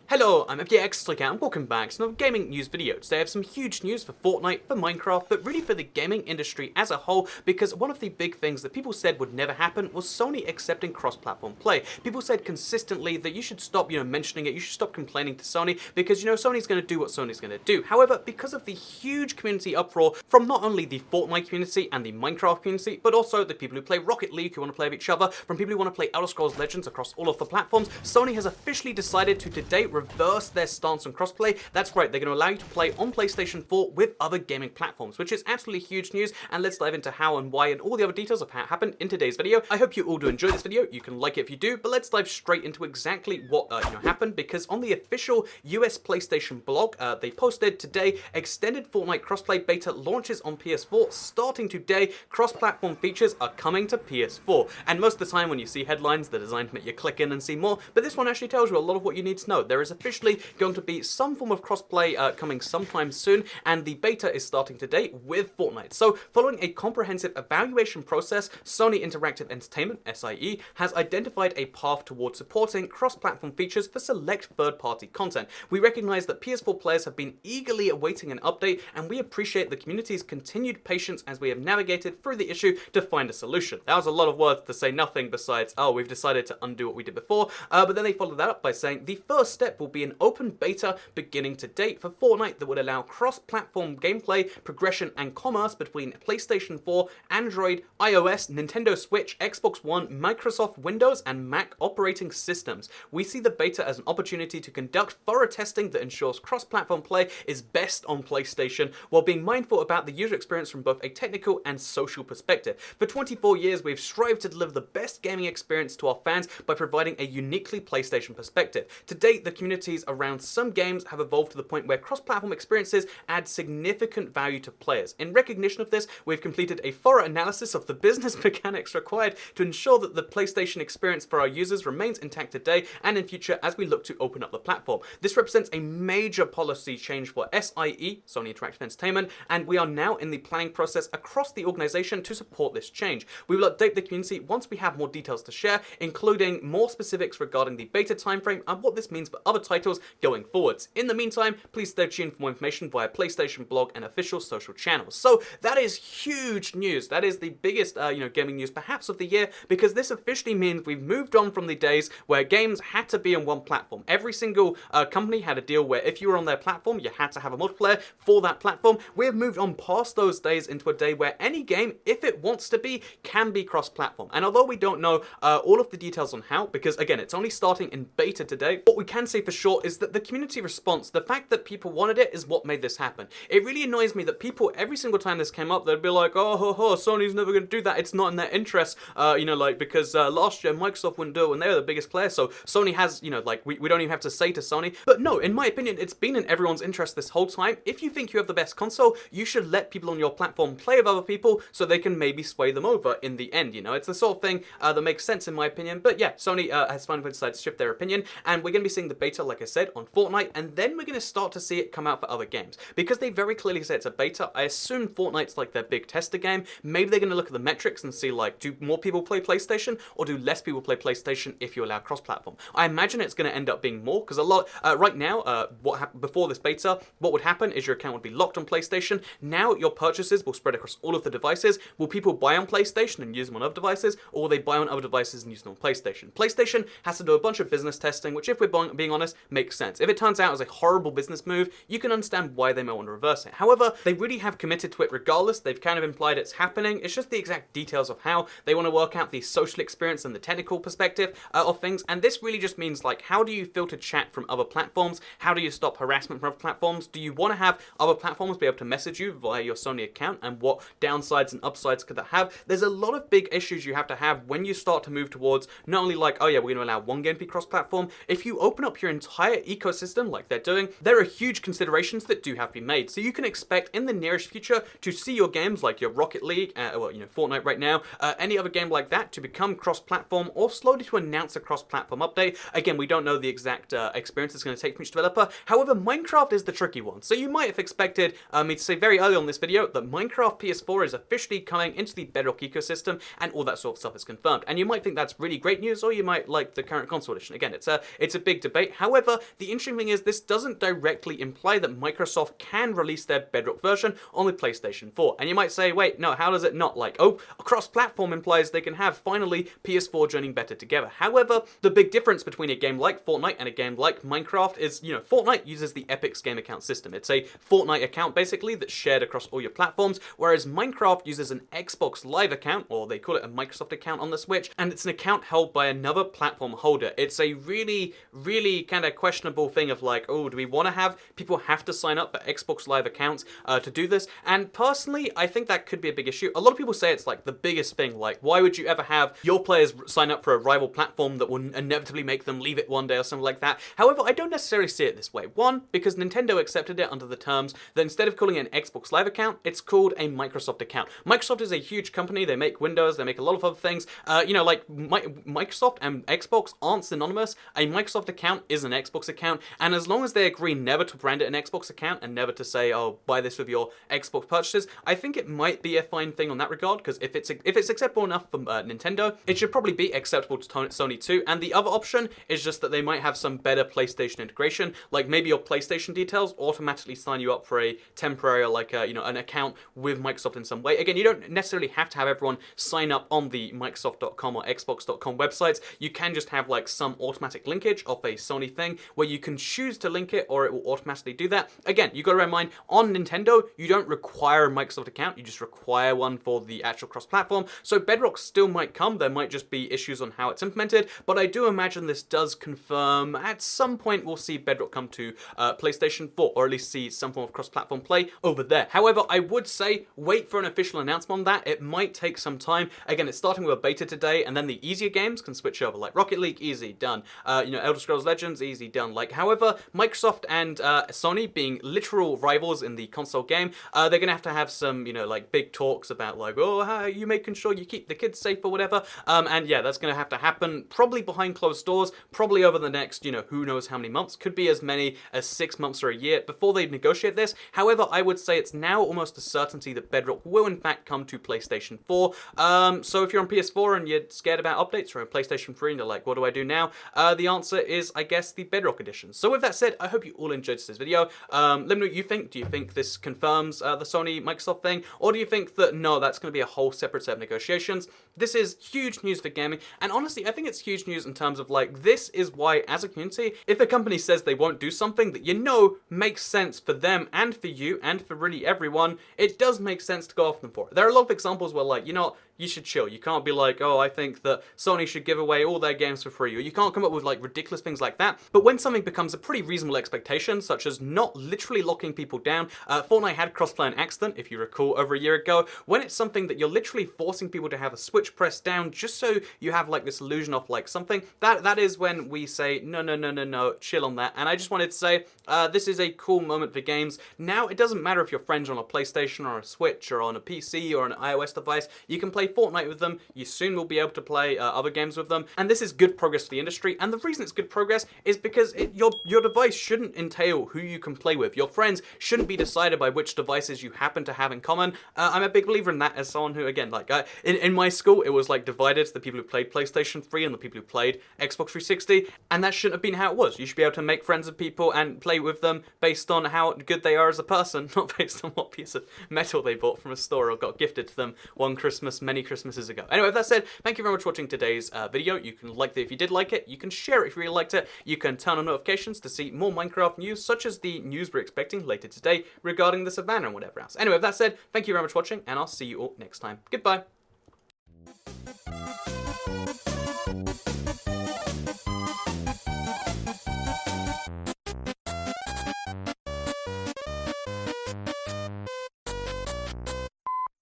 Hello, I'm FTX and welcome back to another gaming news video. Today I have some huge news for Fortnite, for Minecraft, but really for the gaming industry as a whole, because one of the big things that people said would never happen was Sony accepting cross-platform play. People said consistently that you should stop, mentioning it, you should stop complaining to Sony, because, Sony's going to do what Sony's going to do. However, because of the huge community uproar from not only the Fortnite community and the Minecraft community, but also the people who play Rocket League, who want to play with each other, from people who want to play Elder Scrolls Legends across all of the platforms, Sony has officially decided to today reverse their stance on crossplay. That's right, they're going to allow you to play on PlayStation 4 with other gaming platforms, which is absolutely huge news, and let's dive into how and why and all the other details of how it happened in today's video. I hope you all do enjoy this video. You can like it if you do, but let's dive straight into exactly what happened, because on the official US PlayStation blog, they posted today, extended Fortnite crossplay beta launches on PS4 starting today. Cross-platform features are coming to PS4, and most of the time when you see headlines, they're designed to make you click in and see more, but this one actually tells you a lot of what you need to know. There is officially going to be some form of crossplay coming sometime soon, and the beta is starting today with Fortnite. So, following a comprehensive evaluation process, Sony Interactive Entertainment, SIE, has identified a path towards supporting cross-platform features for select third-party content. We recognize that PS4 players have been eagerly awaiting an update, and we appreciate the community's continued patience as we have navigated through the issue to find a solution. That was a lot of words to say nothing besides, oh, we've decided to undo what we did before, but then they followed that up by saying the first step will be an open beta beginning to date for Fortnite that would allow cross-platform gameplay, progression, and commerce between PlayStation 4, Android, iOS, Nintendo Switch, Xbox One, Microsoft Windows, and Mac operating systems. We see the beta as an opportunity to conduct thorough testing that ensures cross-platform play is best on PlayStation, while being mindful about the user experience from both a technical and social perspective. For 24 years, we've strived to deliver the best gaming experience to our fans by providing a uniquely PlayStation perspective. To date, the communities around some games have evolved to the point where cross-platform experiences add significant value to players. In recognition of this, we've completed a thorough analysis of the business mechanics required to ensure that the PlayStation experience for our users remains intact today and in future as we look to open up the platform. This represents a major policy change for SIE, Sony Interactive Entertainment, and we are now in the planning process across the organization to support this change. We will update the community once we have more details to share, including more specifics regarding the beta timeframe and what this means for other titles going forwards. In the meantime, please stay tuned for more information via PlayStation blog and official social channels. So that is huge news. That is the biggest, gaming news perhaps of the year, because this officially means we've moved on from the days where games had to be on one platform. Every single company had a deal where if you were on their platform, you had to have a multiplayer for that platform. We have moved on past those days into a day where any game, if it wants to be, can be cross-platform. And although we don't know all of the details on how, because again, it's only starting in beta today, what we can say for sure is that the community response, the fact that people wanted it, is what made this happen. It really annoys me that people, every single time this came up, they'd be like, oh, Sony's never going to do that. It's not in their interest, because last year Microsoft wouldn't do it when they were the biggest player, so Sony has, we don't even have to say to Sony. But no, in my opinion, it's been in everyone's interest this whole time. If you think you have the best console, you should let people on your platform play with other people so they can maybe sway them over in the end, It's the sort of thing that makes sense in my opinion. But yeah, Sony has finally decided to shift their opinion, and we're going to be seeing the beta, like I said, on Fortnite, and then we're going to start to see it come out for other games. Because they very clearly say it's a beta, I assume Fortnite's like their big tester game. Maybe they're going to look at the metrics and see, like, do more people play PlayStation, or do less people play PlayStation if you allow cross-platform? I imagine it's going to end up being more, because a lot, right now, before this beta, what would happen is your account would be locked on PlayStation. Now your purchases will spread across all of the devices. Will people buy on PlayStation and use them on other devices, or will they buy on other devices and use them on PlayStation? PlayStation has to do a bunch of business testing, which, if we're being honest, makes sense. If it turns out as a horrible business move, you can understand why they may want to reverse it. However, they really have committed to it regardless. They've kind of implied it's happening. It's just the exact details of how they want to work out the social experience and the technical perspective of things. And this really just means, like, how do you filter chat from other platforms? How do you stop harassment from other platforms? Do you want to have other platforms be able to message you via your Sony account? And what downsides and upsides could that have? There's a lot of big issues you have to have when you start to move towards not only like, oh yeah, we're going to allow one game to be cross-platform. If you open up your entire ecosystem like they're doing, there are huge considerations that do have to be made. So you can expect in the nearest future to see your games like your Rocket League, Fortnite right now, any other game like that to become cross-platform, or slowly to announce a cross-platform update. Again, we don't know the exact experience it's going to take from each developer. However, Minecraft is the tricky one. So you might have expected me to say very early on this video that Minecraft PS4 is officially coming into the Bedrock ecosystem, and all that sort of stuff is confirmed. And you might think that's really great news, or you might like the current console edition. Again, it's a big debate. However, the interesting thing is this doesn't directly imply that Microsoft can release their Bedrock version on the PlayStation 4. And you might say, wait, no, how does it not? Like, oh, cross-platform implies they can have finally PS4 joining better together. However, the big difference between a game like Fortnite and a game like Minecraft is, Fortnite uses the Epic's game account system. It's a Fortnite account basically that's shared across all your platforms, whereas Minecraft uses an Xbox Live account, or they call it a Microsoft account on the Switch, and it's an account held by another platform holder. It's a really, really kind of questionable thing of like, oh, do we want to have people have to sign up for Xbox Live accounts to do this? And personally, I think that could be a big issue. A lot of people say it's like the biggest thing, like why would you ever have your players sign up for a rival platform that will inevitably make them leave it one day or something like that? However, I don't necessarily see it this way. One, because Nintendo accepted it under the terms that instead of calling it an Xbox Live account, it's called a Microsoft account. Microsoft is a huge company. They make Windows, they make a lot of other things. Like Microsoft and Xbox aren't synonymous. A Microsoft account is an Xbox account, and as long as they agree never to brand it an Xbox account and never to say, oh, buy this with your Xbox purchases, I think it might be a fine thing on that regard, because if it's acceptable enough for Nintendo, it should probably be acceptable to Sony too. And the other option is just that they might have some better PlayStation integration, like maybe your PlayStation details automatically sign you up for a temporary, like an account with Microsoft in some way. Again, you don't necessarily have to have everyone sign up on the Microsoft.com or Xbox.com websites. You can just have like some automatic linkage of a Sony thing where you can choose to link it, or it will automatically do that. Again, you got to bear in mind, on Nintendo, you don't require a Microsoft account, you just require one for the actual cross-platform. So Bedrock still might come, there might just be issues on how it's implemented, but I do imagine this does confirm at some point we'll see Bedrock come to PlayStation 4, or at least see some form of cross-platform play over there. However, I would say wait for an official announcement on that. It might take some time. Again, it's starting with a beta today, and then the easier games can switch over, like Rocket League, easy, done. Elder Scrolls Legends, easy, done. Like, however, Microsoft and Sony, being literal rivals in the console game, they're gonna have to have some, like big talks about like, oh, how are you making sure you keep the kids safe or whatever. And yeah, that's gonna have to happen probably behind closed doors, probably over the next, who knows how many months. Could be as many as 6 months or a year before they negotiate this. However, I would say it's now almost a certainty that Bedrock will in fact come to PlayStation 4. So if you're on PS4 and you're scared about updates, or on PlayStation 3 and you're like, what do I do now? The answer is, I guess, the Bedrock edition. So with that said, I hope you all enjoyed this video. Let me know what you think. Do you think this confirms the Sony Microsoft thing? Or do you think that, no, that's going to be a whole separate set of negotiations? This is huge news for gaming. And honestly, I think it's huge news in terms of like, this is why, as a community, if a company says they won't do something that makes sense for them and for you and for really everyone, it does make sense to go off them for it. There are a lot of examples where like, you should chill. You can't be like, oh, I think that Sony should give away all their games for free, or you can't come up with like ridiculous things like that. But when something becomes a pretty reasonable expectation, such as not literally locking people down, Fortnite had crossplay on accident, if you recall, over a year ago. When it's something that you're literally forcing people to have a switch pressed down just so you have like this illusion of like something, that is when we say, no, chill on that. And I just wanted to say, this is a cool moment for games. Now, it doesn't matter if your friends are on a PlayStation or a Switch or on a PC or an iOS device, you can play Fortnite with them. You soon will be able to play other games with them, and this is good progress for the industry. And the reason it's good progress is because your device shouldn't entail who you can play with. Your friends shouldn't be decided by which devices you happen to have in common. I'm a big believer in that as someone who, again, like in my school, it was like divided, the people who played PlayStation 3 and the people who played Xbox 360, and that shouldn't have been how it was. You should be able to make friends with people and play with them based on how good they are as a person, not based on what piece of metal they bought from a store or got gifted to them one Christmas many Christmases ago. Anyway, with that said, thank you very much for watching today's video. You can like it if you did like it. You can share it if you really liked it. You can turn on notifications to see more Minecraft news, such as the news we're expecting later today regarding the Savannah and whatever else. Anyway, with that said, thank you very much for watching, and I'll see you all next time. Goodbye.